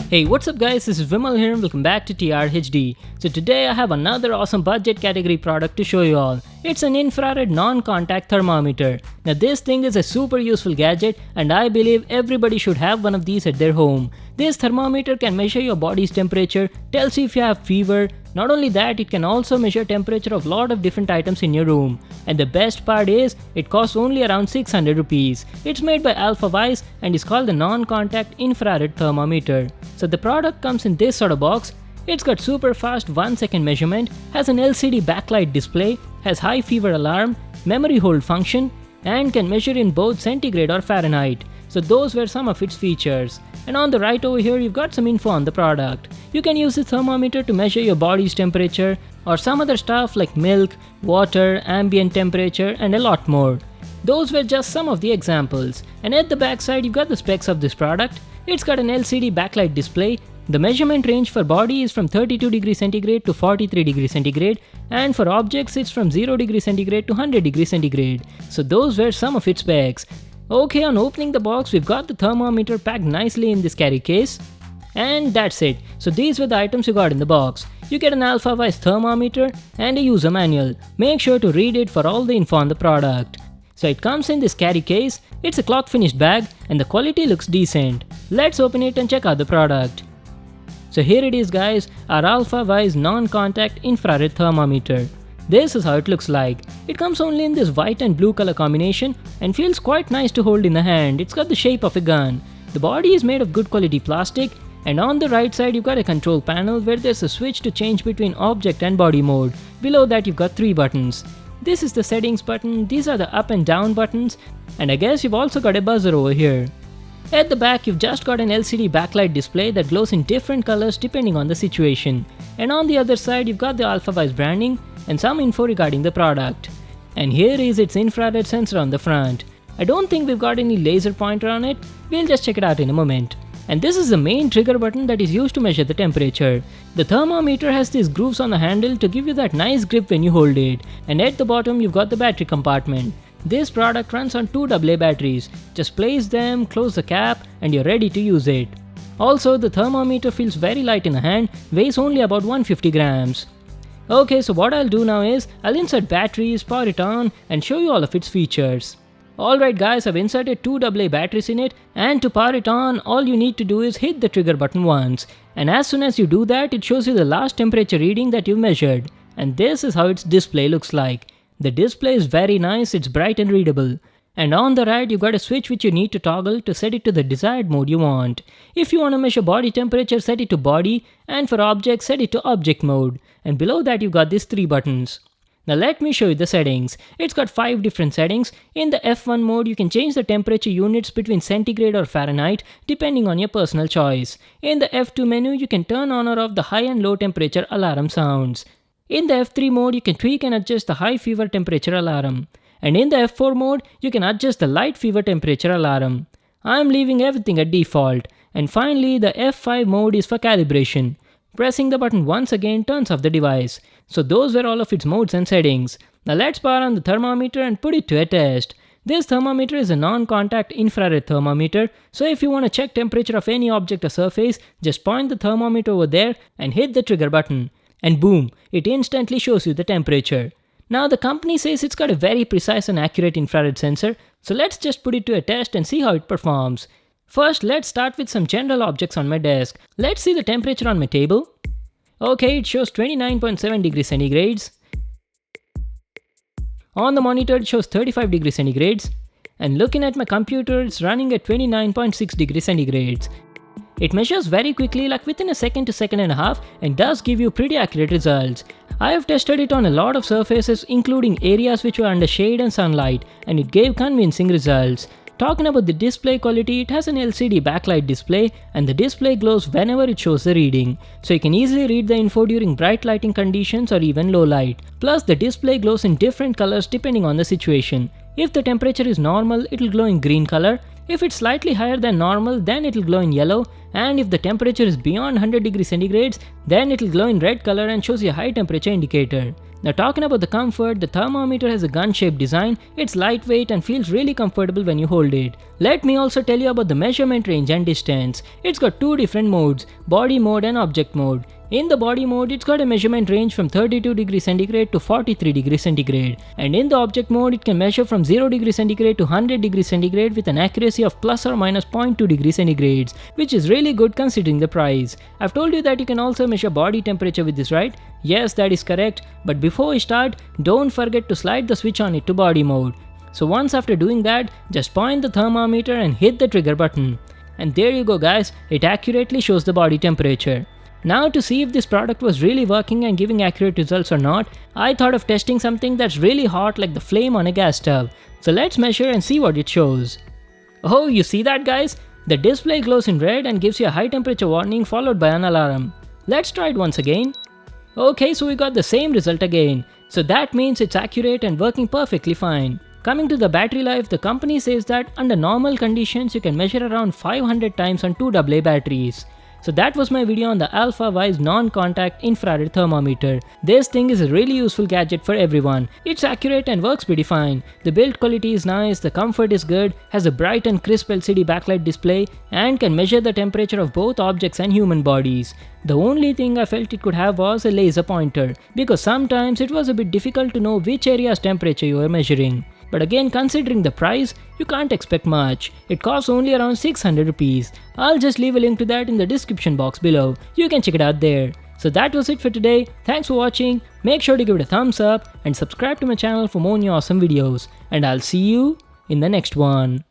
Hey, what's up guys, this is Vimal here and welcome back to TRHD. So today I have another awesome budget category product to show you all. It's an infrared non-contact thermometer. Now this thing is a super useful gadget and I believe everybody should have one of these at their home. This thermometer can measure your body's temperature, tells you if you have fever. Not only that, it can also measure temperature of lot of different items in your room. And the best part is, it costs only around 600 rupees. It's made by Alfawise and is called the non-contact infrared thermometer. So the product comes in this sort of box. It's got super fast 1-second measurement, has an LCD backlight display, has high fever alarm, memory hold function, and can measure in both centigrade or Fahrenheit. So those were some of its features. And on the right over here you've got some info on the product. You can use the thermometer to measure your body's temperature or some other stuff like milk, water, ambient temperature and a lot more. Those were just some of the examples. And at the back side you've got the specs of this product. It's got an LCD backlight display. The measurement range for body is from 32 degrees centigrade to 43 degrees centigrade, and for objects it's from 0 degrees centigrade to 100 degrees centigrade. So those were some of its specs. Okay, on opening the box we've got the thermometer packed nicely in this carry case. And that's it. So these were the items you got in the box. You get an Alfawise thermometer and a user manual. Make sure to read it for all the info on the product. So it comes in this carry case, it's a cloth finished bag and the quality looks decent. Let's open it and check out the product. So here it is guys, our Alfawise non-contact infrared thermometer. This is how it looks like. It comes only in this white and blue color combination and feels quite nice to hold in the hand. It's got the shape of a gun. The body is made of good quality plastic, and on the right side you've got a control panel where there's a switch to change between object and body mode. Below that you've got 3 buttons. This is the settings button, these are the up and down buttons, and I guess you've also got a buzzer over here. At the back you've just got an LCD backlight display that glows in different colors depending on the situation. And on the other side you've got the Alfawise branding and some info regarding the product. And here is its infrared sensor on the front. I don't think we've got any laser pointer on it, we'll just check it out in a moment. And this is the main trigger button that is used to measure the temperature. The thermometer has these grooves on the handle to give you that nice grip when you hold it. And at the bottom you've got the battery compartment. This product runs on 2 AA batteries. Just place them, close the cap, and you're ready to use it. Also, the thermometer feels very light in the hand, weighs only about 150 grams. Okay, so what I'll do now is, I'll insert batteries, power it on, and show you all of its features. Alright guys, I've inserted 2 AA batteries in it, and to power it on, all you need to do is hit the trigger button once. And as soon as you do that, it shows you the last temperature reading that you've measured. And this is how its display looks like. The display is very nice, it's bright and readable. And on the right you've got a switch which you need to toggle to set it to the desired mode you want. If you want to measure body temperature, set it to body, and for objects, set it to object mode. And below that you've got these 3 buttons. Now let me show you the settings. It's got 5 different settings. In the F1 mode you can change the temperature units between centigrade or Fahrenheit depending on your personal choice. In the F2 menu you can turn on or off the high and low temperature alarm sounds. In the F3 mode you can tweak and adjust the high fever temperature alarm. And in the F4 mode you can adjust the light fever temperature alarm. I'm leaving everything at default. And finally the F5 mode is for calibration. Pressing the button once again turns off the device. So those were all of its modes and settings. Now let's power on the thermometer and put it to a test. This thermometer is a non-contact infrared thermometer, so if you want to check temperature of any object or surface, just point the thermometer over there and hit the trigger button. And boom, it instantly shows you the temperature. Now the company says it's got a very precise and accurate infrared sensor, so let's just put it to a test and see how it performs. First, let's start with some general objects on my desk. Let's see the temperature on my table. Okay, it shows 29.7 degrees centigrades. On the monitor it shows 35 degrees centigrades. And looking at my computer, it's running at 29.6 degrees centigrades. It measures very quickly, like within a second to second and a half, and does give you pretty accurate results. I have tested it on a lot of surfaces including areas which were under shade and sunlight, and it gave convincing results. Talking about the display quality, it has an LCD backlight display and the display glows whenever it shows the reading. So you can easily read the info during bright lighting conditions or even low light. Plus the display glows in different colors depending on the situation. If the temperature is normal, it will glow in green color. If it's slightly higher than normal, then it will glow in yellow. And if the temperature is beyond 100 degrees centigrades, then it will glow in red color and shows you a high temperature indicator. Now talking about the comfort, the thermometer has a gun-shaped design, it's lightweight and feels really comfortable when you hold it. Let me also tell you about the measurement range and distance. It's got two different modes, body mode and object mode. In the body mode, it's got a measurement range from 32 degrees centigrade to 43 degrees centigrade. And in the object mode, it can measure from 0 degrees centigrade to 100 degrees centigrade with an accuracy of plus or minus 0.2 degrees centigrades, which is really good considering the price. I've told you that you can also measure body temperature with this, right? Yes, that is correct. But before we start, don't forget to slide the switch on it to body mode. So once after doing that, just point the thermometer and hit the trigger button. And there you go guys, it accurately shows the body temperature. Now to see if this product was really working and giving accurate results or not, I thought of testing something that's really hot like the flame on a gas stove. So let's measure and see what it shows. Oh, you see that guys? The display glows in red and gives you a high temperature warning followed by an alarm. Let's try it once again. Okay, so we got the same result again. So that means it's accurate and working perfectly fine. Coming to the battery life, the company says that under normal conditions you can measure around 500 times on 2 AA batteries. So that was my video on the Alfawise non-contact infrared thermometer. This thing is a really useful gadget for everyone. It's accurate and works pretty fine. The build quality is nice, the comfort is good, has a bright and crisp LCD backlight display, and can measure the temperature of both objects and human bodies. The only thing I felt it could have was a laser pointer, because sometimes it was a bit difficult to know which area's temperature you were measuring. But again, considering the price, you can't expect much. It costs only around 600 rupees. I'll just leave a link to that in the description box below. You can check it out there. So that was it for today. Thanks for watching. Make sure to give it a thumbs up and subscribe to my channel for more new awesome videos. And I'll see you in the next one.